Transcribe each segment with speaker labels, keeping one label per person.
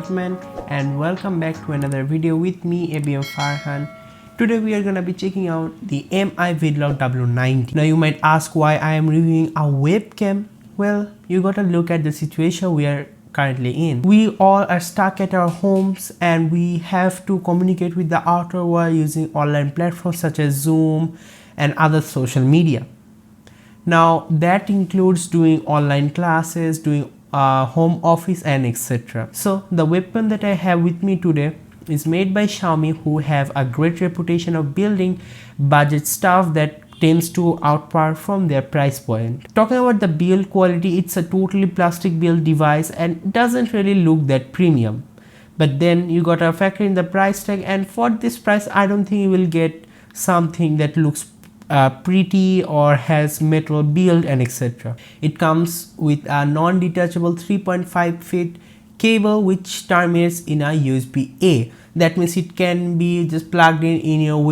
Speaker 1: department, and welcome back to another video with me, ABM Farhan. Today we are gonna be checking out the MI Vidlok W90. Now you might ask why I am reviewing a webcam. Well, you gotta look at the situation we are currently in. We all are stuck at our homes and we have to communicate with the outer world using online platforms such as Zoom and other social media. Now that includes doing online classes, doing home office and etc. So the weapon that I have with me today is made by Xiaomi, who have a great reputation of building budget stuff that tends to outperform their price point. Talking about the build quality, it's a totally plastic build device and doesn't really look that premium. But then you gotta factor in the price tag, and for this price I don't think you will get something that looks pretty or has metal build and etc. It comes with a non-detachable 3.5 feet cable which terminates in a USB-A. That means it can be just plugged in your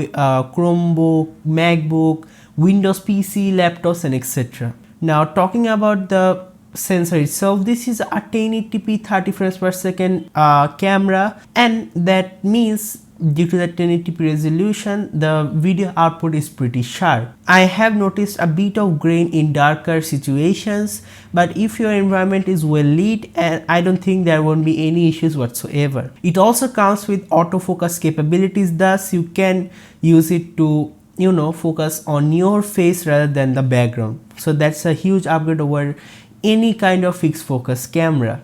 Speaker 1: Chromebook, MacBook, Windows PC, laptops and etc. Now talking about the sensor itself, this is a 1080p 30 frames per second camera, and that means due to the 1080p resolution, the video output is pretty sharp. I have noticed a bit of grain in darker situations, but if your environment is well lit, and I don't think there won't be any issues whatsoever. It also comes with autofocus capabilities, thus you can use it to focus on your face rather than the background. So that's a huge upgrade over any kind of fixed focus camera.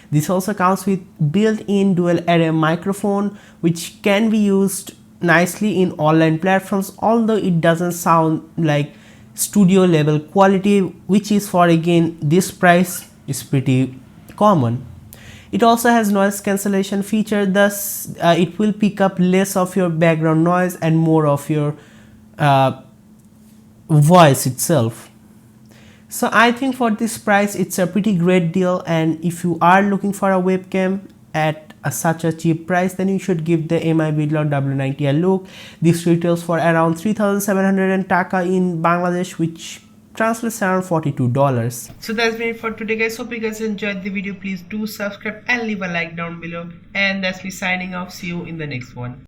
Speaker 1: This also comes with built-in dual array microphone which can be used nicely in online platforms, although it doesn't sound like studio level quality, which is for again this price is pretty common. It also has noise cancellation feature, thus it will pick up less of your background noise and more of your voice itself. So I think for this price it's a pretty great deal, and if you are looking for a webcam at such a cheap price, then you should give the MI Vidlok W90 a look. This retails for around 3,700 taka in Bangladesh, which translates around $42. So that's been it for today guys. Hope you guys enjoyed the video. Please do subscribe and leave a like down below, and that's me signing off. See you in the next one.